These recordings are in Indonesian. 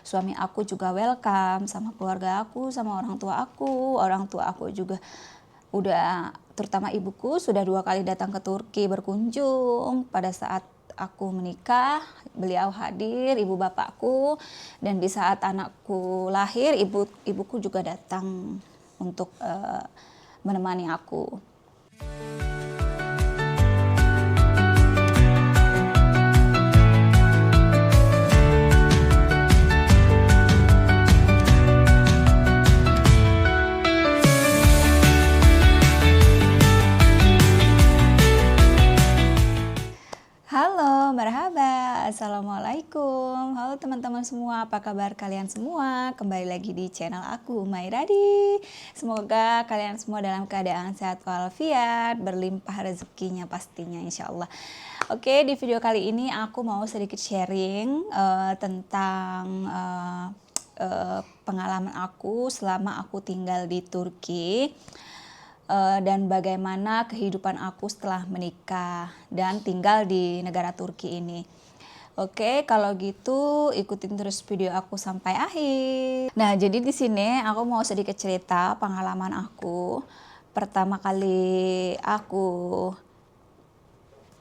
suami aku juga welcome sama keluarga aku, sama orang tua aku. Orang tua aku juga udah, terutama ibuku sudah 2 kali datang ke Turki berkunjung. Pada saat aku menikah, beliau hadir, ibu bapakku, dan di saat anakku lahir, ibuku juga datang untuk menemani aku. Halo, marhaba, assalamualaikum. Halo teman-teman semua, apa kabar kalian semua? Kembali lagi di channel aku, Umairadi. Semoga kalian semua dalam keadaan sehat walafiat, berlimpah rezekinya pastinya insya Allah. Oke, di video kali ini aku mau sedikit sharing tentang pengalaman aku selama aku tinggal di Turki. Dan bagaimana kehidupan aku setelah menikah dan tinggal di negara Turki ini. Oke, kalau gitu ikutin terus video aku sampai akhir. Nah, jadi di sini aku mau sedikit cerita pengalaman aku. Pertama kali aku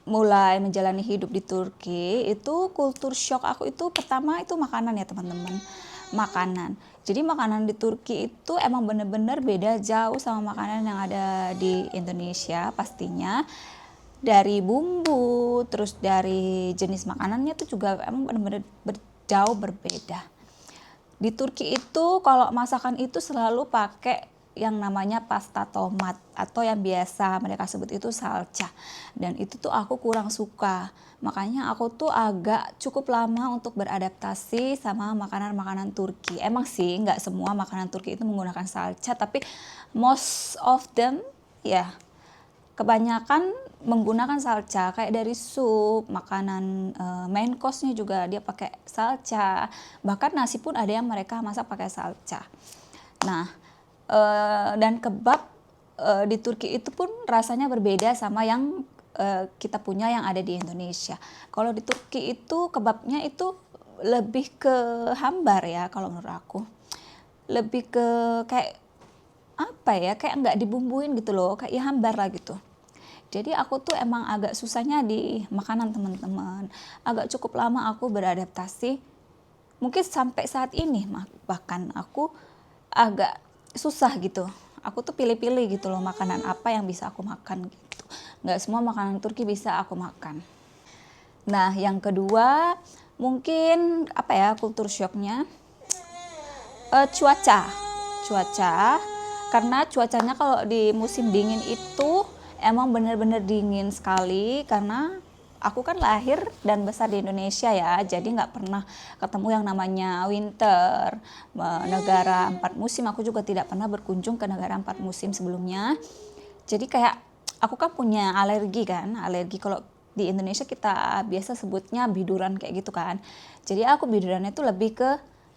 mulai menjalani hidup di Turki, itu kultur shock aku itu pertama itu makanan ya teman-teman. Makanan. Jadi makanan di Turki itu emang bener-bener beda jauh sama makanan yang ada di Indonesia pastinya. Dari bumbu, terus dari jenis makanannya itu juga emang bener-bener jauh berbeda. Di Turki itu kalau masakan itu selalu pakai yang namanya pasta tomat atau yang biasa mereka sebut itu salca, dan itu tuh aku kurang suka. Makanya aku tuh agak cukup lama untuk beradaptasi sama makanan-makanan Turki. Emang sih nggak semua makanan Turki itu menggunakan salca, tapi most of them ya kebanyakan menggunakan salca. Kayak dari sup, makanan main course-nya juga dia pakai salca. Bahkan nasi pun ada yang mereka masak pakai salca. Nah, dan kebab di Turki itu pun rasanya berbeda sama yang kita punya yang ada di Indonesia. Kalau di Turki itu kebabnya itu lebih ke hambar ya kalau menurut aku. Lebih ke kayak apa ya, kayak nggak dibumbuin gitu loh, kayak ya hambar lah gitu. Jadi aku tuh emang agak susahnya di makanan teman-teman. Agak cukup lama aku beradaptasi. Mungkin sampai saat ini bahkan aku agak susah gitu. Aku tuh pilih-pilih gitu loh makanan apa yang bisa aku makan gitu. Nggak semua makanan Turki bisa aku makan. Nah, yang kedua mungkin apa ya kultur shocknya, cuaca. Karena cuacanya kalau di musim dingin itu emang bener-bener dingin sekali, karena aku kan lahir dan besar di Indonesia ya, jadi nggak pernah ketemu yang namanya winter, negara 4 musim. Aku juga tidak pernah berkunjung ke negara 4 musim sebelumnya. Jadi kayak aku kan punya alergi kalau di Indonesia kita biasa sebutnya biduran kayak gitu kan. Jadi aku bidurannya itu lebih ke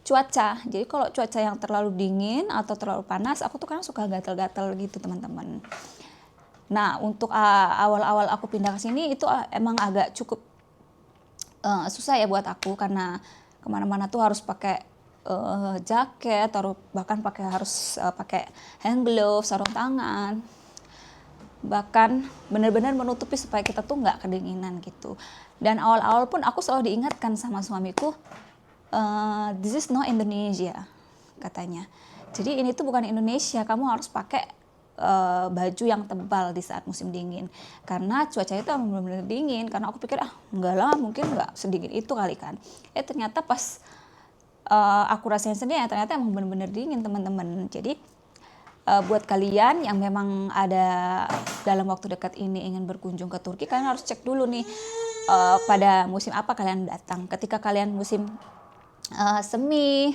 cuaca. Jadi kalau cuaca yang terlalu dingin atau terlalu panas, aku tuh kan suka gatal-gatal gitu teman-teman. Nah, untuk awal-awal aku pindah ke sini itu emang agak cukup susah ya buat aku, karena kemana-mana tuh harus pakai jaket, atau bahkan harus pakai hand gloves, sarung tangan. Bahkan benar-benar menutupi supaya kita tuh nggak kedinginan gitu. Dan awal-awal pun aku selalu diingatkan sama suamiku, this is not Indonesia, katanya. Jadi ini tuh bukan Indonesia, kamu harus pakai baju yang tebal di saat musim dingin, karena cuacanya itu benar-benar dingin. Karena aku pikir enggak lah, mungkin nggak sedingin itu kali kan. Ternyata pas aku rasain sendiri, ternyata emang benar-benar dingin teman-teman. Jadi buat kalian yang memang ada dalam waktu dekat ini ingin berkunjung ke Turki, kalian harus cek dulu nih pada musim apa kalian datang. Ketika kalian musim semi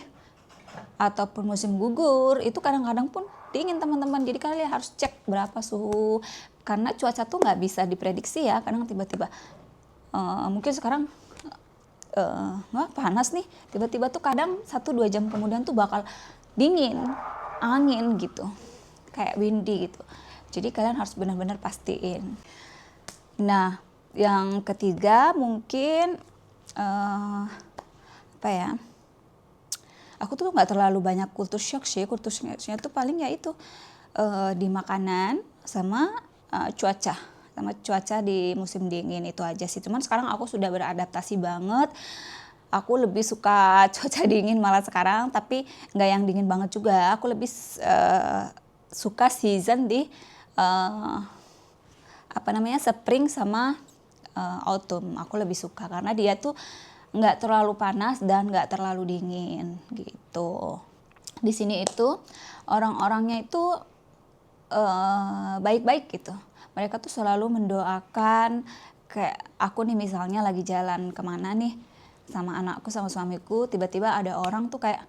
ataupun musim gugur, itu kadang-kadang pun dingin teman-teman. Jadi kalian harus cek berapa suhu, karena cuaca tuh nggak bisa diprediksi ya. Kadang tiba-tiba mungkin sekarang panas nih, tiba-tiba tuh kadang 1-2 jam kemudian tuh bakal dingin, angin gitu, kayak windy gitu. Jadi kalian harus benar-benar pastiin. Nah, yang ketiga mungkin apa ya, Aku tuh nggak terlalu banyak kultur shock sih. Kultur shocknya tuh paling ya itu di makanan sama cuaca di musim dingin itu aja sih. Cuman sekarang aku sudah beradaptasi banget. Aku lebih suka cuaca dingin malah sekarang, tapi nggak yang dingin banget juga. Aku lebih suka season di uh, spring sama autumn. Aku lebih suka karena dia tuh nggak terlalu panas dan nggak terlalu dingin gitu. Di sini itu orang-orangnya itu baik-baik gitu. Mereka tuh selalu mendoakan. Kayak aku nih misalnya lagi jalan kemana nih sama anakku sama suamiku, tiba-tiba ada orang tuh kayak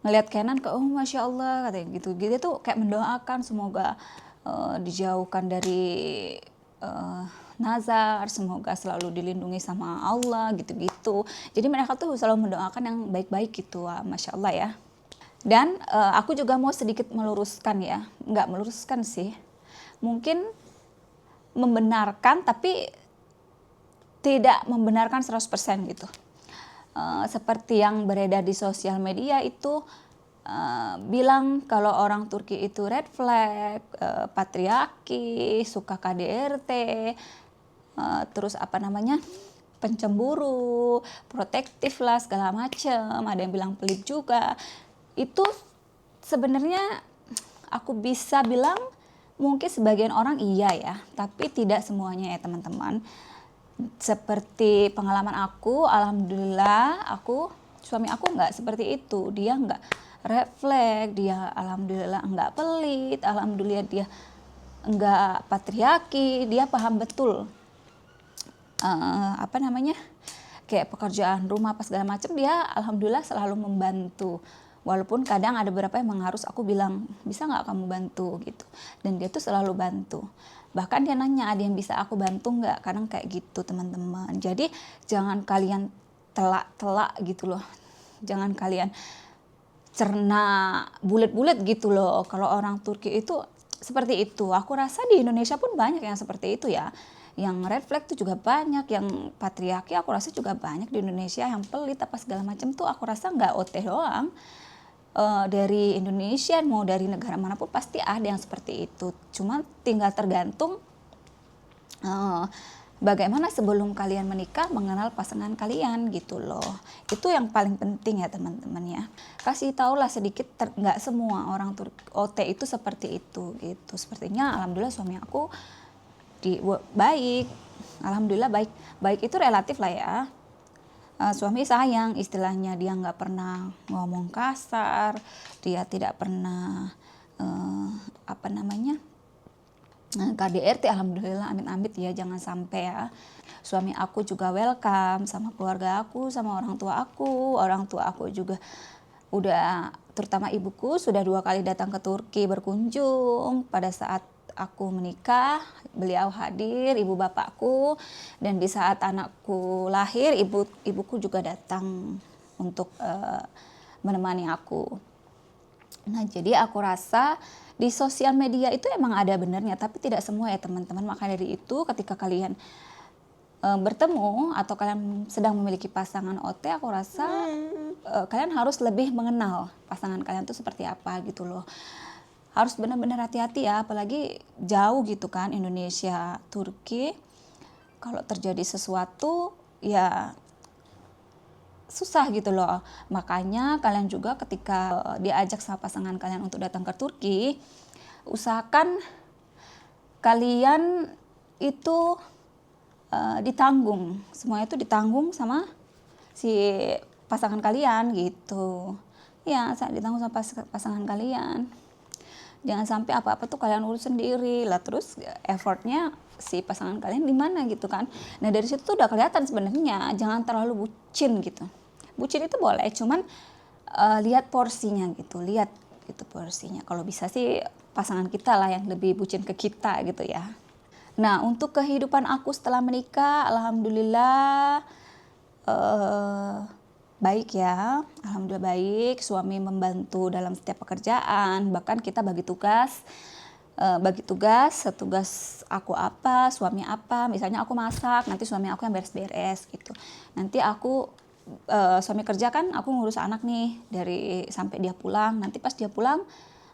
ngelihat kanan ke, oh masya Allah katanya gitu. Gitu tuh kayak mendoakan semoga dijauhkan dari nazar, semoga selalu dilindungi sama Allah gitu-gitu. Jadi mereka tuh selalu mendoakan yang baik-baik gitu, masya Allah ya. Dan aku juga mau sedikit meluruskan ya, nggak meluruskan sih, mungkin membenarkan tapi tidak membenarkan 100% gitu. Seperti yang beredar di sosial media itu bilang kalau orang Turki itu red flag, patriarki, suka KDRT, terus pencemburu, protektif lah segala macam. Ada yang bilang pelit juga. Itu sebenarnya aku bisa bilang mungkin sebagian orang iya ya, tapi tidak semuanya ya teman-teman. Seperti pengalaman aku, alhamdulillah suami aku nggak seperti itu. Dia nggak red flag, dia alhamdulillah nggak pelit, alhamdulillah dia nggak patriarki, dia paham betul kayak pekerjaan rumah apa segala macam, dia alhamdulillah selalu membantu. Walaupun kadang ada beberapa yang harus aku bilang, bisa nggak kamu bantu gitu. Dan dia tuh selalu bantu. Bahkan dia nanya, ada yang bisa aku bantu nggak? Kadang kayak gitu teman-teman. Jadi jangan kalian telak-telak gitu loh. Jangan kalian cerna bulet-bulet gitu loh. Kalau orang Turki itu seperti itu. Aku rasa di Indonesia pun banyak yang seperti itu ya. Yang red flag tuh juga banyak, yang patriarki aku rasa juga banyak di Indonesia, yang pelit apa segala macam tuh aku rasa nggak OT doang. Dari Indonesia mau dari negara manapun pasti ada yang seperti itu. Cuma tinggal tergantung bagaimana sebelum kalian menikah mengenal pasangan kalian gitu loh. Itu yang paling penting ya teman-teman ya. Kasih tahulah sedikit, nggak semua orang OT itu seperti itu gitu. Sepertinya alhamdulillah suami aku baik. Alhamdulillah baik. Baik itu relatif lah ya. Suami sayang istilahnya, dia nggak pernah ngomong kasar, dia tidak pernah KDRT, alhamdulillah, amit-amit ya, jangan sampai ya. Suami aku juga welcome sama keluarga aku, sama orang tua aku juga udah, terutama ibuku sudah 2 kali datang ke Turki berkunjung. Pada saat aku menikah, beliau hadir, ibu bapakku, dan di saat anakku lahir, ibuku juga datang untuk menemani aku. Nah, jadi aku rasa di sosial media itu emang ada benernya, tapi tidak semua ya teman-teman. Maka dari itu ketika kalian bertemu atau kalian sedang memiliki pasangan OT, aku rasa kalian harus lebih mengenal pasangan kalian tuh seperti apa gitu loh. Harus benar-benar hati-hati ya, apalagi jauh gitu kan, Indonesia, Turki. Kalau terjadi sesuatu ya susah gitu loh. Makanya kalian juga ketika diajak sama pasangan kalian untuk datang ke Turki, usahakan kalian itu ditanggung. Semuanya itu ditanggung sama si pasangan kalian gitu. Ya, ditanggung sama pasangan kalian. Jangan sampai apa-apa tuh kalian urus sendiri lah, terus effortnya si pasangan kalian di mana gitu kan. Nah, dari situ tuh udah kelihatan sebenarnya. Jangan terlalu bucin gitu. Bucin itu boleh, cuman lihat porsinya gitu, lihat gitu porsinya. Kalau bisa sih pasangan kita lah yang lebih bucin ke kita gitu ya. Nah, untuk kehidupan aku setelah menikah, alhamdulillah baik ya, alhamdulillah baik. Suami membantu dalam setiap pekerjaan, bahkan kita bagi tugas, setugas aku apa, suami apa. Misalnya aku masak, nanti suami aku yang beres-beres gitu. Nanti aku suami kerja kan, aku ngurus anak nih dari sampai dia pulang. Nanti pas dia pulang,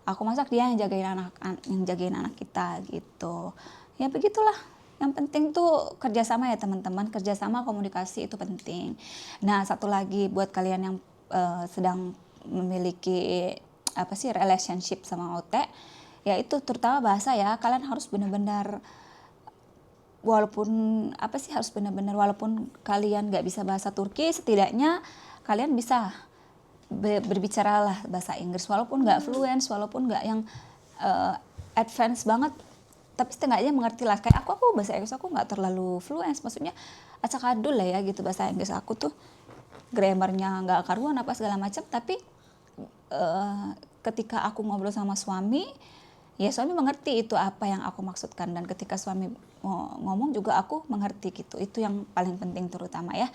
aku masak, dia yang jagain anak kita gitu. Ya begitulah. Yang penting tuh kerjasama ya teman-teman, kerjasama komunikasi itu penting. Nah, satu lagi buat kalian yang sedang memiliki relationship sama OT, ya itu terutama bahasa ya, kalian harus benar-benar walaupun kalian nggak bisa bahasa Turki, setidaknya kalian bisa berbicara lah bahasa Inggris, walaupun nggak fluent, walaupun nggak yang advance banget, tapi setengahnya mengerti lah. Kayak aku bahasa Inggris aku nggak terlalu fluent, maksudnya acak-adul lah ya gitu bahasa Inggris aku tuh, grammarnya nggak karuan apa segala macam. Tapi ketika aku ngobrol sama suami, ya suami mengerti itu apa yang aku maksudkan, dan ketika suami ngomong juga aku mengerti gitu. Itu yang paling penting terutama ya.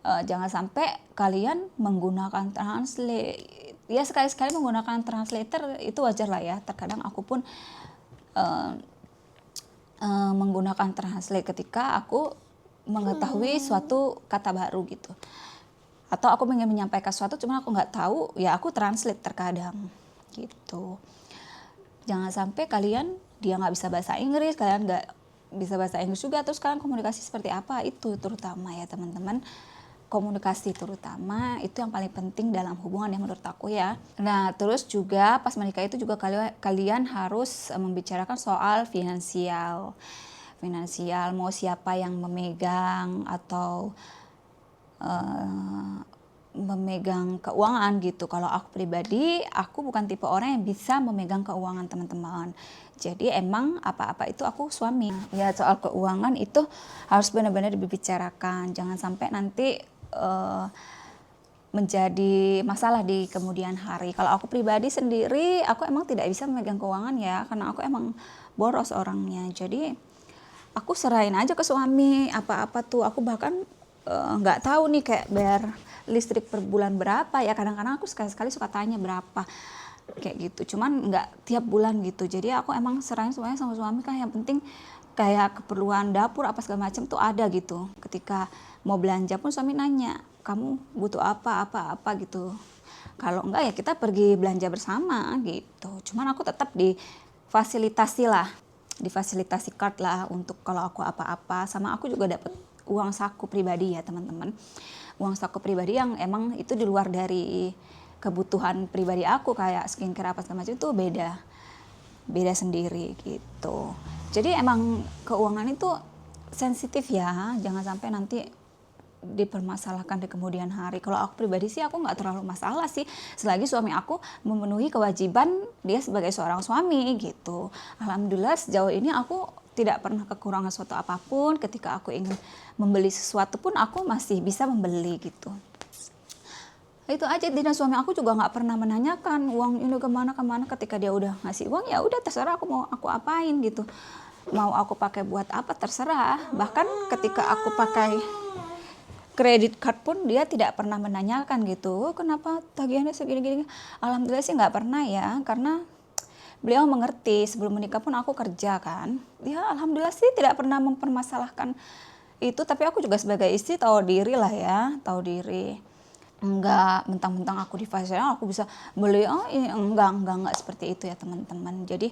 Jangan sampai kalian menggunakan translate. Ya sekali-sekali menggunakan translator itu wajar lah ya. Terkadang aku pun menggunakan translate ketika aku mengetahui suatu kata baru gitu. Atau aku ingin menyampaikan sesuatu cuma aku nggak tahu, ya aku translate terkadang gitu. Jangan sampai dia nggak bisa bahasa Inggris, kalian nggak bisa bahasa Inggris juga, terus kalian komunikasi seperti apa, itu terutama ya teman-teman. Komunikasi terutama itu yang paling penting dalam hubungan ya menurut aku ya. Nah terus juga pas menikah itu juga kalian harus membicarakan soal finansial, mau siapa yang memegang atau memegang keuangan gitu. Kalau aku pribadi, aku bukan tipe orang yang bisa memegang keuangan teman-teman. Jadi emang apa-apa itu aku suami. Ya soal keuangan itu harus benar-benar dibicarakan. Jangan sampai nanti menjadi masalah di kemudian hari. Kalau aku pribadi sendiri, aku emang tidak bisa memegang keuangan ya, karena aku emang boros orangnya. Jadi aku serahin aja ke suami apa-apa tuh. Aku bahkan nggak tahu nih kayak bayar listrik per bulan berapa ya, kadang-kadang aku sekali-sekali suka tanya berapa kayak gitu, cuman nggak tiap bulan gitu. Jadi aku emang serahin semuanya sama suami kan, yang penting kayak keperluan dapur apa segala macam tuh ada gitu. Ketika mau belanja pun suami nanya, kamu butuh apa gitu. Kalau enggak ya kita pergi belanja bersama gitu. Cuman aku tetap difasilitasi card lah untuk kalau aku apa-apa. Sama aku juga dapat uang saku pribadi ya teman-teman. Uang saku pribadi yang emang itu di luar dari kebutuhan pribadi aku, kayak skincare apa segala macam itu beda sendiri gitu. Jadi emang keuangan itu sensitif ya, jangan sampai nanti dipermasalahkan di kemudian hari. Kalau aku pribadi sih aku nggak terlalu masalah sih, selagi suami aku memenuhi kewajiban dia sebagai seorang suami gitu. Alhamdulillah sejauh ini aku tidak pernah kekurangan suatu apapun. Ketika aku ingin membeli sesuatu pun aku masih bisa membeli gitu. Itu aja. Dan suami aku juga nggak pernah menanyakan uang ini kemana. Ketika dia udah ngasih uang ya udah terserah aku mau aku apain gitu. Mau aku pakai buat apa terserah. Bahkan ketika aku pakai kredit card pun dia tidak pernah menanyakan gitu, kenapa tagihannya segini-gini. Alhamdulillah sih nggak pernah ya, karena beliau mengerti. Sebelum menikah pun aku kerja kan, ya alhamdulillah sih tidak pernah mempermasalahkan itu. Tapi aku juga sebagai istri tahu diri lah ya, tahu diri. Enggak mentang-mentang aku di fashion aku bisa beli, enggak seperti itu ya teman-teman. Jadi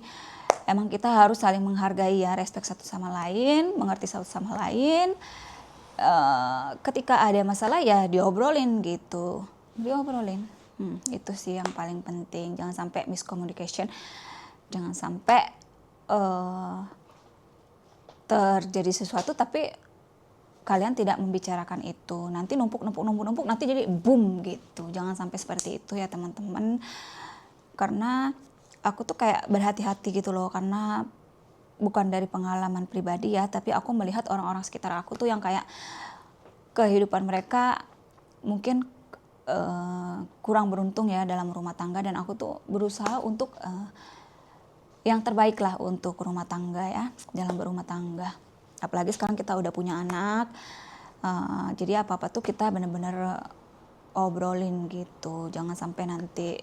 emang kita harus saling menghargai ya, respect satu sama lain, mengerti satu sama lain. Ketika ada masalah ya diobrolin gitu, itu sih yang paling penting. Jangan sampai miscommunication, jangan sampai terjadi sesuatu tapi kalian tidak membicarakan itu, nanti numpuk nanti jadi boom gitu. Jangan sampai seperti itu ya teman-teman, karena aku tuh kayak berhati-hati gitu loh, karena bukan dari pengalaman pribadi ya, tapi aku melihat orang-orang sekitar aku tuh yang kayak kehidupan mereka mungkin kurang beruntung ya dalam rumah tangga, dan aku tuh berusaha untuk yang terbaik lah untuk rumah tangga ya, dalam berumah tangga. Apalagi sekarang kita udah punya anak, jadi apa-apa tuh kita benar-benar obrolin gitu. Jangan sampai nanti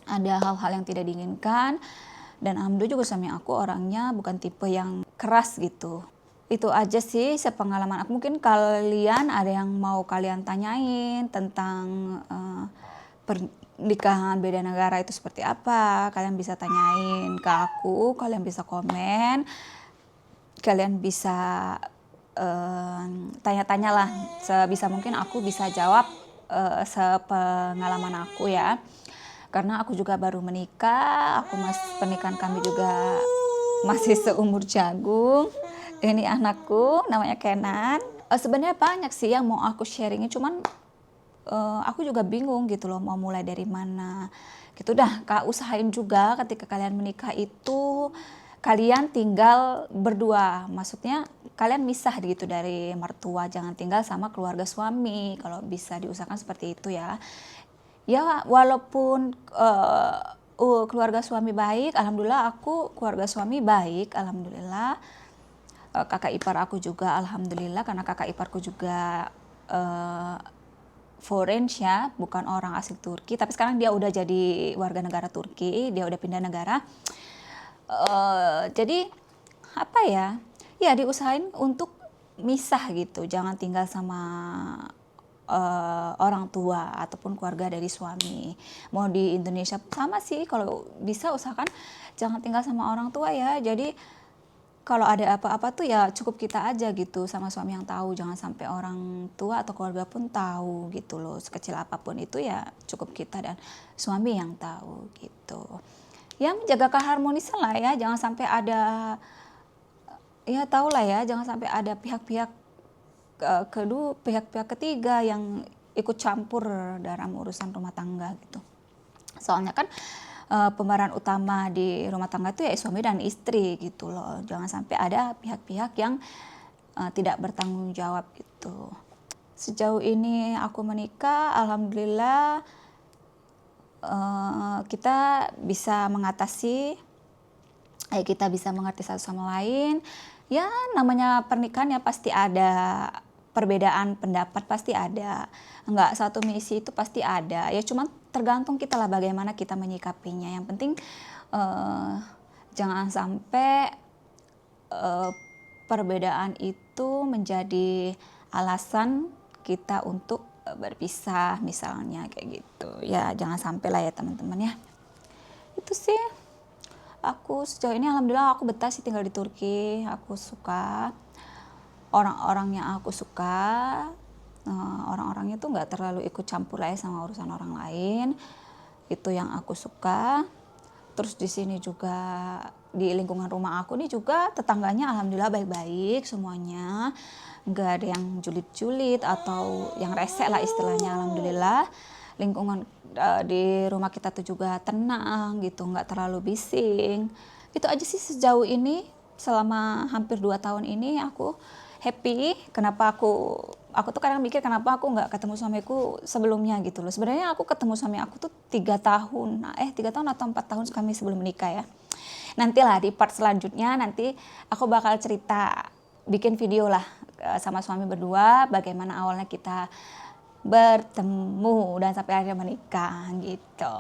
ada hal-hal yang tidak diinginkan. Dan alhamdulillah juga suami aku orangnya bukan tipe yang keras gitu. itu aja sih sepengalaman aku. Mungkin kalian ada yang mau kalian tanyain tentang pernikahan beda negara itu seperti apa, kalian bisa tanyain ke aku, kalian bisa komen, kalian bisa tanya-tanya lah, sebisa mungkin aku bisa jawab sepengalaman aku ya. Karena aku juga baru menikah, pernikahan kami juga masih seumur jagung. Ini anakku namanya Kenan. Sebenarnya banyak sih yang mau aku sharingin, cuman aku juga bingung gitu loh mau mulai dari mana. Gitu dah, Kak, usahain juga ketika kalian menikah itu kalian tinggal berdua. Maksudnya kalian misah gitu dari mertua, jangan tinggal sama keluarga suami. Kalau bisa diusahakan seperti itu ya. Ya walaupun keluarga suami baik, alhamdulillah aku keluarga suami baik, alhamdulillah. Kakak ipar aku juga alhamdulillah, karena kakak iparku juga foreign ya, bukan orang asli Turki, tapi sekarang dia udah jadi warga negara Turki, dia udah pindah negara. Jadi apa ya, ya diusahain untuk misah gitu, jangan tinggal sama orang tua ataupun keluarga dari suami. Mau di Indonesia sama sih, kalau bisa usahakan jangan tinggal sama orang tua ya. Jadi kalau ada apa-apa tuh ya cukup kita aja gitu sama suami yang tahu, jangan sampai orang tua atau keluarga pun tahu gitu loh. Sekecil apapun itu ya cukup kita dan suami yang tahu gitu. Ya menjaga keharmonisan lah ya, jangan sampai ada, ya tau lah ya, jangan sampai ada pihak-pihak pihak-pihak ketiga yang ikut campur dalam urusan rumah tangga gitu. Soalnya kan pemeran utama di rumah tangga itu ya suami dan istri gitu loh. Jangan sampai ada pihak-pihak yang tidak bertanggung jawab gitu. Sejauh ini aku menikah, alhamdulillah kita bisa mengatasi, kita bisa mengerti satu sama lain. Ya namanya pernikahan ya pasti ada perbedaan pendapat, pasti ada. Enggak satu misi itu pasti ada. Ya cuman tergantung kita lah bagaimana kita menyikapinya. Yang penting jangan sampai perbedaan itu menjadi alasan kita untuk berpisah misalnya kayak gitu. Ya jangan sampai lah ya teman-teman ya. Itu sih. Aku sejauh ini alhamdulillah aku betah sih tinggal di Turki. Aku suka orang-orang yang aku suka. Orang-orangnya tuh nggak terlalu ikut campur lah ya sama urusan orang lain. Itu yang aku suka. Terus di sini juga di lingkungan rumah aku nih juga tetangganya alhamdulillah baik-baik semuanya. Nggak ada yang julid-julid atau yang rese lah istilahnya, alhamdulillah. Lingkungan di rumah kita tuh juga tenang gitu, nggak terlalu bising. Itu aja sih sejauh ini, selama hampir 2 tahun ini aku happy. Kenapa aku tuh kadang mikir kenapa aku nggak ketemu suamiku sebelumnya gitu loh. Sebenarnya aku ketemu suami aku tuh 3 tahun, 3 tahun atau 4 tahun kami sebelum menikah ya. Nantilah di part selanjutnya nanti aku bakal cerita, bikin video lah sama suami berdua bagaimana awalnya kita bertemu dan sampai akhirnya menikah gitu.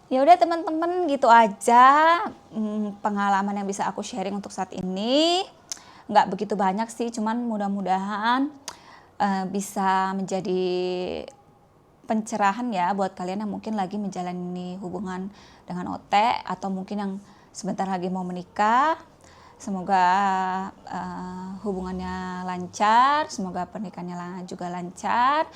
Ya udah teman-teman, gitu aja pengalaman yang bisa aku sharing untuk saat ini. Nggak begitu banyak sih, cuman mudah-mudahan bisa menjadi pencerahan ya buat kalian yang mungkin lagi menjalani hubungan dengan OT atau mungkin yang sebentar lagi mau menikah. Semoga hubungannya lancar, semoga pernikahannya juga lancar.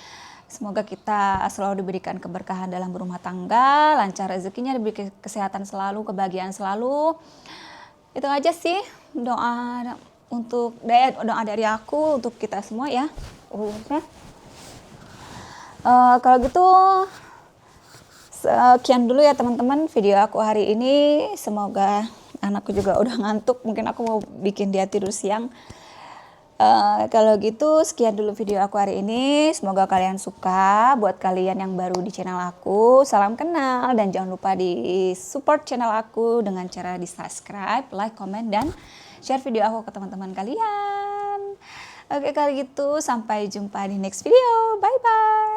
Semoga kita selalu diberikan keberkahan dalam berumah tangga, lancar rezekinya, diberi kesehatan selalu, kebahagiaan selalu. Itu aja sih doa dari aku untuk kita semua ya. Kalau gitu sekian dulu ya teman-teman video aku hari ini. Semoga anakku juga udah ngantuk, mungkin aku mau bikin dia tidur siang. Kalau gitu sekian dulu video aku hari ini, semoga kalian suka. Buat kalian yang baru di channel aku, salam kenal dan jangan lupa di support channel aku dengan cara di subscribe, like, comment, dan share video aku ke teman-teman kalian. Oke, kalau gitu sampai jumpa di next video, bye bye.